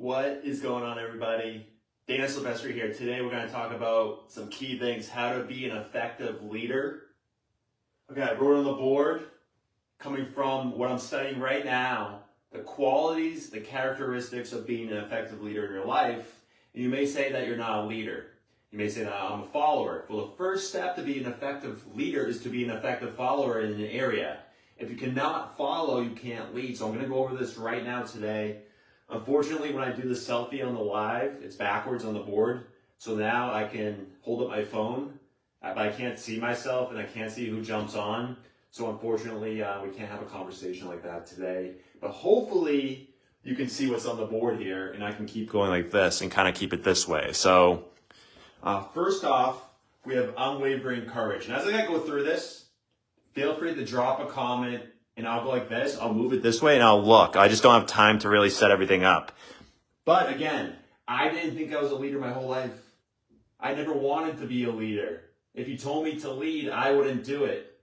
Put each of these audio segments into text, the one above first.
What is going on, everybody? Dana Silvestri here. Today we're going to talk about some key things, how to be an effective leader. Okay, I wrote on the board, coming from what I'm studying right now, the qualities, the characteristics of being an effective leader in your life. And you may say that you're not a leader. You may say that I'm a follower. Well, the first step to be an effective leader is to be an effective follower in an area. If you cannot follow, you can't lead. So I'm going to go over this right now today. Unfortunately, when I do the selfie on the live, it's backwards on the board. So now I can hold up my phone, but I can't see myself and I can't see who jumps on. So unfortunately, we can't have a conversation like that today. But hopefully you can see what's on the board here and I can keep going like this and kind of keep it this way. So first off, we have unwavering courage. And as I go through this, feel free to drop a comment. And I'll go like this, I'll move it this way, and I'll look. I just don't have time to really set everything up. But again, I didn't think I was a leader my whole life. I never wanted to be a leader. If you told me to lead, I wouldn't do it.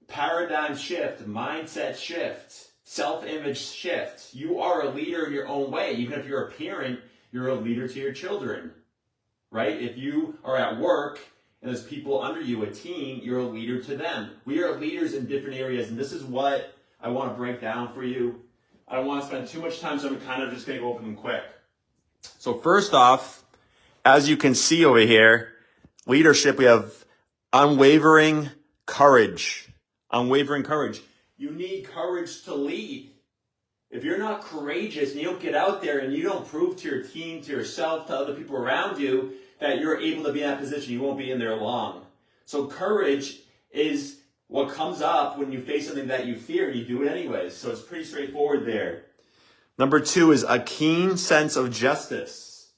Paradigm shift, mindset shift, self-image shift. You are a leader in your own way. Even if you're a parent, you're a leader to your children, right? If you are at work, and there's people under you, a team, you're a leader to them. We are leaders in different areas, and this is what I want to break down for you. I don't want to spend too much time, so I'm kind of just going to go over them quick. So first off, as you can see over here, leadership, we have unwavering courage. Unwavering courage. You need courage to lead. If you're not courageous and you don't get out there and you don't prove to your team, to yourself, to other people around you, that you're able to be in that position, you won't be in there long. So courage is what comes up when you face something that you fear and you do it anyways. So it's pretty straightforward there. Number 2 is a keen sense of justice.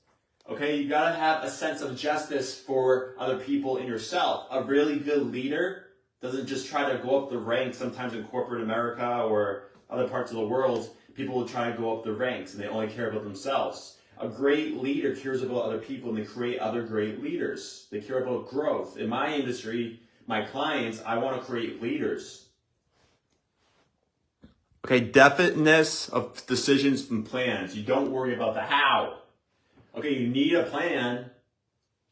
Okay, you gotta have a sense of justice for other people and yourself. A really good leader doesn't just try to go up the ranks. Sometimes in corporate America or other parts of the world, people will try to go up the ranks and they only care about themselves. A great leader cares about other people and they create other great leaders. They care about growth. In my industry, my clients, I want to create leaders. Okay, definiteness of decisions and plans. You don't worry about the how. Okay, you need a plan.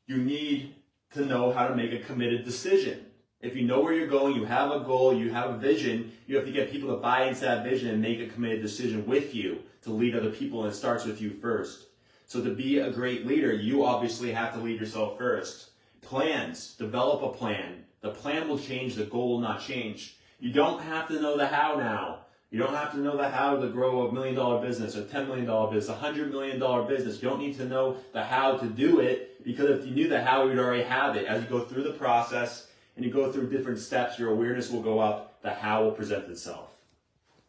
You need to know how to make a committed decision. If you know where you're going, you have a goal, you have a vision, you have to get people to buy into that vision and make a committed decision with you to lead other people, and it starts with you first. So to be a great leader, you obviously have to lead yourself first. Plans, develop a plan. The plan will change, the goal will not change. You don't have to know the how now. You don't have to know the how to grow $1 million business, or $10 million business, $100 million business. You don't need to know the how to do it, because if you knew the how, you'd already have it. As you go through the process and you go through different steps, your awareness will go up, the how will present itself.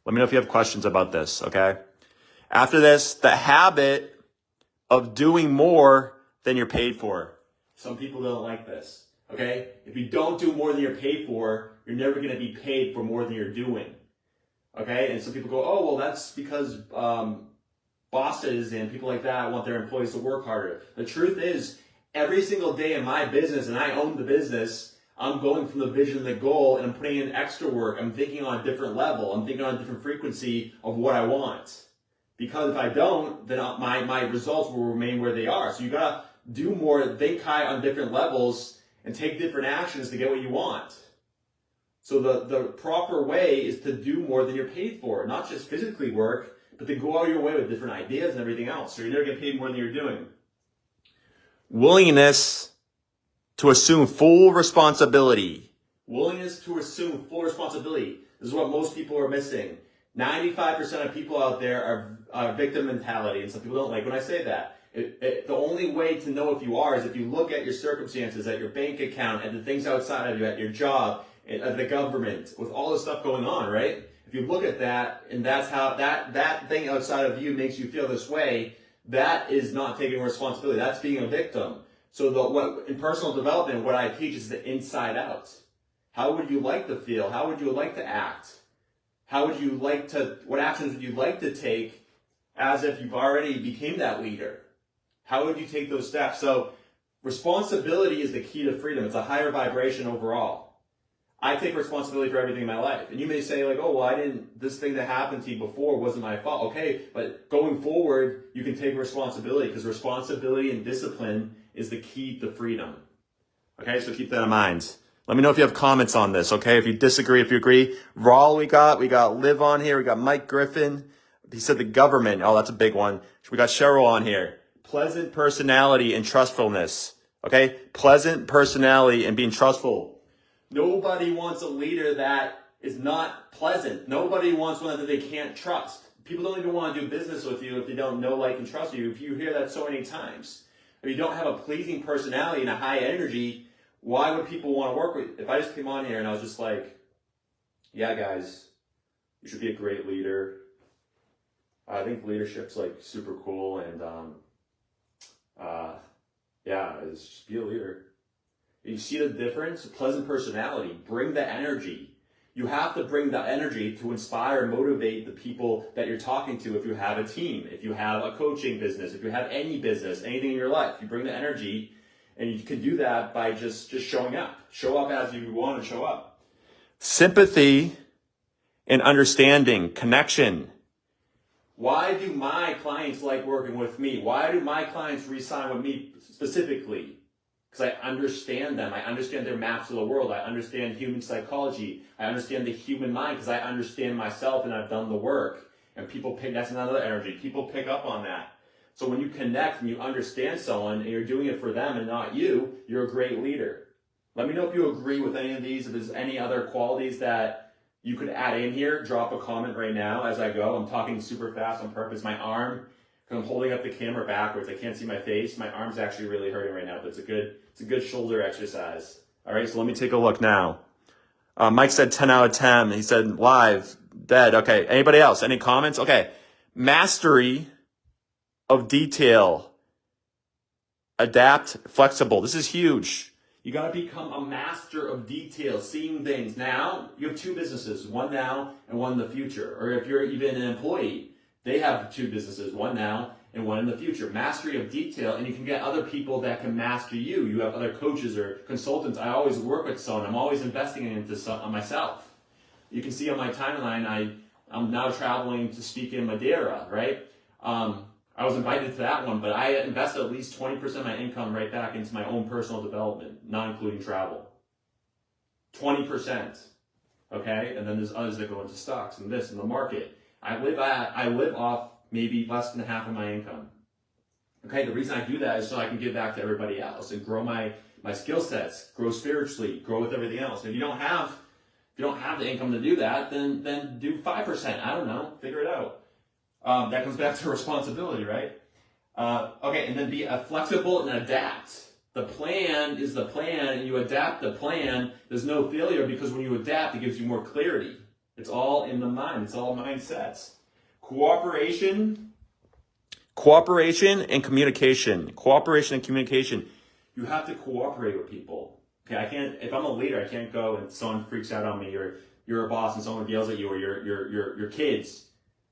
Let me know if you have questions about this, okay? After this, the habit of doing more than you're paid for. Some people don't like this, okay? If you don't do more than you're paid for, you're never going to be paid for more than you're doing, okay? And some people go, oh, well, that's because bosses and people like that want their employees to work harder. The truth is, every single day in my business, and I own the business, I'm going from the vision and the goal, and I'm putting in extra work. I'm thinking on a different level. I'm thinking on a different frequency of what I want. Because if I don't, then my results will remain where they are. So you gotta do more, think high on different levels, and take different actions to get what you want. So the proper way is to do more than you're paid for. Not just physically work, but to go out of your way with different ideas and everything else. So you're never getting paid more than you're doing. Willingness to assume full responsibility. Willingness to assume full responsibility. This is what most people are missing. 95% of people out there are victim mentality, and some people don't like when I say that. The only way to know if you are is if you look at your circumstances, at your bank account, at the things outside of you, at your job, at the government, with all this stuff going on, right? If you look at that, and that's how that thing outside of you makes you feel this way, that is not taking responsibility. That's being a victim. So in personal development, what I teach is the inside out. How would you like to feel? How would you like to act? What actions would you like to take as if you've already became that leader? How would you take those steps? So responsibility is the key to freedom. It's a higher vibration overall. I take responsibility for everything in my life. And you may say like, oh, well, this thing that happened to you before wasn't my fault. Okay, but going forward, you can take responsibility because responsibility and discipline is the key to freedom. Okay, so keep that in mind. Let me know if you have comments on this, okay? If you disagree, if you agree. Rawl we got Liv on here. We got Mike Griffin. He said the government. Oh, that's a big one. We got Cheryl on here. Pleasant personality and trustfulness. Okay? Pleasant personality and being trustful. Nobody wants a leader that is not pleasant. Nobody wants one that they can't trust. People don't even want to do business with you if they don't know, like, and trust you. If you hear that so many times. If you don't have a pleasing personality and a high energy, why would people want to work with you? If I just came on here and I was just like, yeah, guys, you should be a great leader. I think leadership's like super cool and just be a leader. You see the difference? Pleasant personality. Bring the energy. You have to bring the energy to inspire and motivate the people that you're talking to if you have a team, if you have a coaching business, if you have any business, anything in your life. You bring the energy, and you can do that by just showing up. Show up as you want to show up. Sympathy and understanding, connection. Why do my clients like working with me? Why do my clients re-sign with me specifically? Because I understand them. I understand their maps of the world. I understand human psychology. I understand the human mind because I understand myself and I've done the work. And that's another energy. People pick up on that. So when you connect and you understand someone and you're doing it for them and not you, you're a great leader. Let me know if you agree with any of these. If there's any other qualities that you could add in here, drop a comment right now as I go. I'm talking super fast on purpose. My arm, because I'm holding up the camera backwards. I can't see my face. My arm's actually really hurting right now, but it's a good shoulder exercise. All right, so let me take a look now. Mike said 10 out of 10. He said live, dead. Okay, anybody else? Any comments? Okay, mastery of detail. Adapt, flexible. This is huge. You got to become a master of detail, seeing things. Now, you have two businesses, one now and one in the future. Or if you're even an employee, they have two businesses, one now and one in the future. Mastery of detail, and you can get other people that can master you. You have other coaches or consultants. I always work with someone. I'm always investing into myself. You can see on my timeline, I'm now traveling to speak in Madeira, right? I was invited to that one, but I invested at least 20% of my income right back into my own personal development, not including travel. 20%, okay? And then there's others that go into stocks and this and the market. I live off maybe less than half of my income. Okay, the reason I do that is so I can give back to everybody else and grow my skill sets, grow spiritually, grow with everything else. If you don't have the income to do that, then do 5%. I don't know, figure it out. That comes back to responsibility, right? Okay, and then be flexible and adapt. The plan is the plan, and you adapt the plan. There's no failure because when you adapt, it gives you more clarity. It's all in the mind. It's all mindsets. Cooperation and communication. Cooperation and communication. You have to cooperate with people. Okay, if I'm a leader, I can't go and someone freaks out on me, or you're a boss and someone yells at you, or your kids.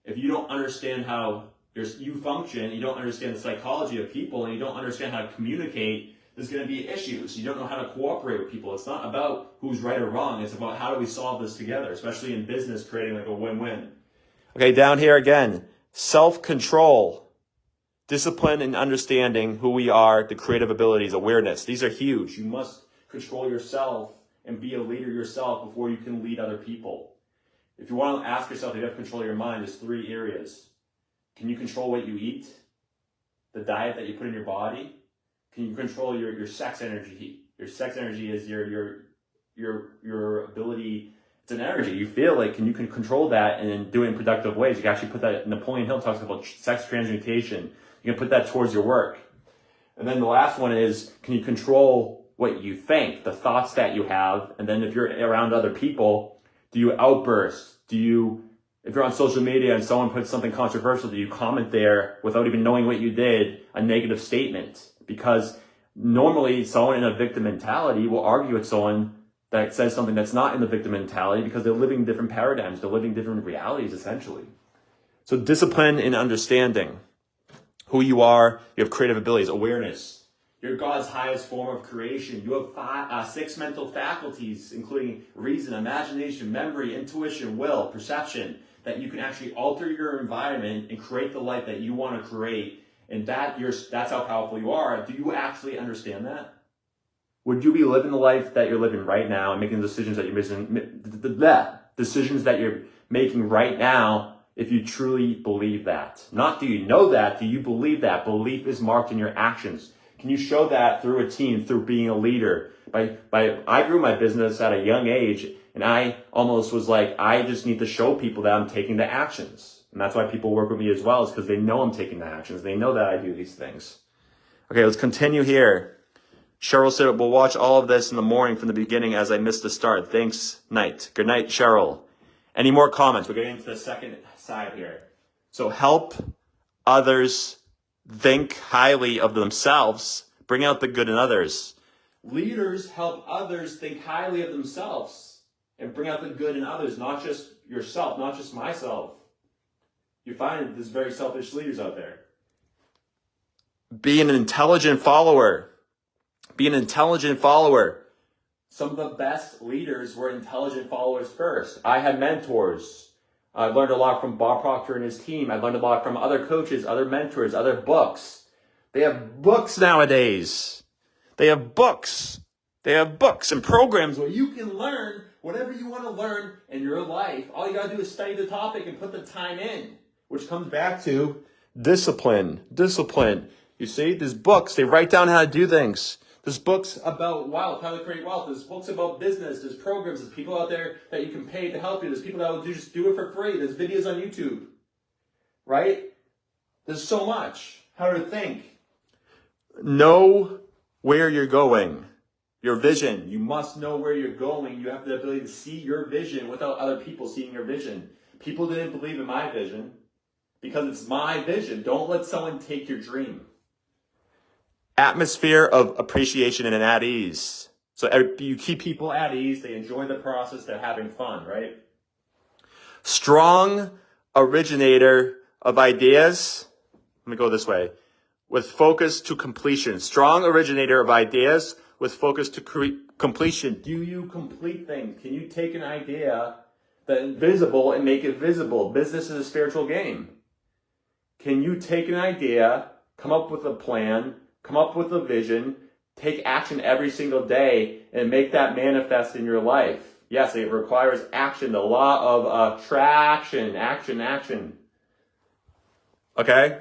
If you don't understand how you function, you don't understand the psychology of people, and you don't understand how to communicate, there's going to be issues. You don't know how to cooperate with people. It's not about who's right or wrong. It's about how do we solve this together, especially in business, creating like a win-win. Okay, down here again, self-control, discipline and understanding who we are, the creative abilities, awareness. These are huge. You must control yourself and be a leader yourself before you can lead other people. If you want to ask yourself if you have control of your mind, there's 3 areas. Can you control what you eat? The diet that you put in your body? Can you control your sex energy? Your sex energy is your ability. It's an energy. You feel like, and you can control that and then do it in productive ways. You can actually put that, Napoleon Hill talks about sex transmutation. You can put that towards your work. And then the last one is, can you control what you think, the thoughts that you have? And then if you're around other people, do you outburst? If you're on social media and someone puts something controversial, do you comment there without even knowing what you did, a negative statement? Because normally someone in a victim mentality will argue with someone that says something that's not in the victim mentality because they're living different paradigms. They're living different realities, essentially. So discipline and understanding who you are. You have creative abilities, awareness. You're God's highest form of creation. You have 6 mental faculties, including reason, imagination, memory, intuition, will, perception, that you can actually alter your environment and create the life that you want to create. And that's how powerful you are. Do you actually understand that? Would you be living the life that you're living right now and making decisions that you're making right now if you truly believe that? Not do you know that, do you believe that? Belief is marked in your actions. Can you show that through a team, through being a leader? I grew my business at a young age, and I almost was like, I just need to show people that I'm taking the actions. And that's why people work with me as well, is because they know I'm taking the actions. They know that I do these things. Okay, let's continue here. Cheryl said, we'll watch all of this in the morning from the beginning as I missed the start. Thanks, night. Good night, Cheryl. Any more comments? We're getting into the second side here. So help others think highly of themselves. Bring out the good in others. Leaders help others think highly of themselves and bring out the good in others, not just yourself, not just myself. You find there's very selfish leaders out there. Be an intelligent follower. Be an intelligent follower. Some of the best leaders were intelligent followers first. I had mentors. I learned a lot from Bob Proctor and his team. I learned a lot from other coaches, other mentors, other books. They have books nowadays. They have books. They have books and programs where you can learn whatever you want to learn in your life. All you got to do is study the topic and put the time in, which comes back to discipline. Discipline. You see, there's books. They write down how to do things. There's books about wealth, how to create wealth. There's books about business. There's programs. There's people out there that you can pay to help you. There's people that will just do it for free. There's videos on YouTube, right? There's so much. How to think. Know where you're going. Your vision. You must know where you're going. You have the ability to see your vision without other people seeing your vision. People didn't believe in my vision because it's my vision. Don't let someone take your dream. Atmosphere of appreciation and at ease. So you keep people at ease. They enjoy the process. They're having fun, right? Strong originator of ideas. Let me go this way. With focus to completion. Strong originator of ideas with focus to completion. Do you complete things? Can you take an idea that's invisible and make it visible? Business is a spiritual game. Can you take an idea, come up with a plan, come up with a vision, take action every single day, and make that manifest in your life? Yes, it requires action. The law of attraction. Action. Okay?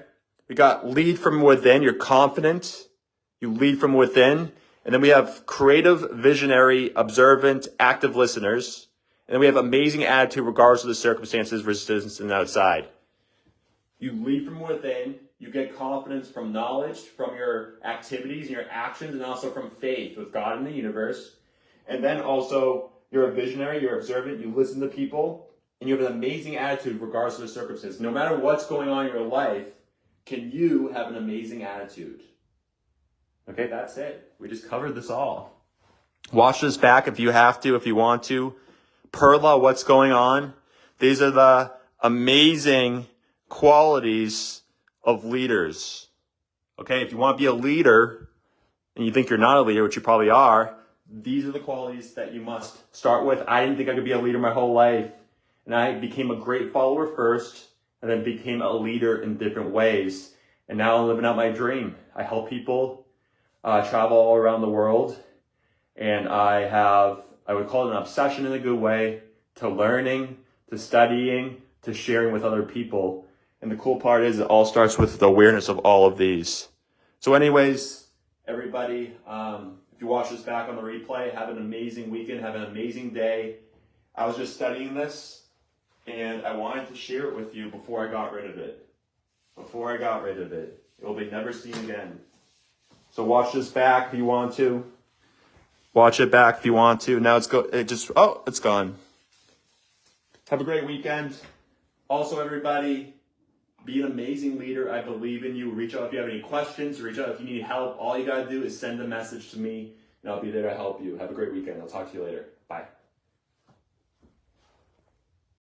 We got lead from within. You're confident. You lead from within. And then we have creative, visionary, observant, active listeners. And then we have amazing attitude regardless of the circumstances, resistance, and outside. You lead from within. You get confidence from knowledge, from your activities and your actions, and also from faith with God and the universe. And then also, you're a visionary, you're observant, you listen to people, and you have an amazing attitude regardless of the circumstances. No matter what's going on in your life, can you have an amazing attitude? Okay, that's it. We just covered this all. Watch this back if you have to, if you want to. Perla, what's going on? These are the amazing qualities of leaders. Okay, if you want to be a leader and you think you're not a leader, which you probably are, these are the qualities that you must start with. I didn't think I could be a leader my whole life. And I became a great follower first and then became a leader in different ways. And now I'm living out my dream. I help people travel all around the world. And I would call it an obsession in a good way to learning, to studying, to sharing with other people. And the cool part is it all starts with the awareness of all of these. So anyways, everybody, if you watch this back on the replay, have an amazing weekend, have an amazing day. I was just studying this, and I wanted to share it with you before I got rid of it. It will be never seen again. So watch this back if you want to. Watch it back if you want to. Now it's gone. Have a great weekend. Also, everybody, be an amazing leader. I believe in you. Reach out if you have any questions. Reach out if you need help. All you got to do is send a message to me, and I'll be there to help you. Have a great weekend. I'll talk to you later. Bye.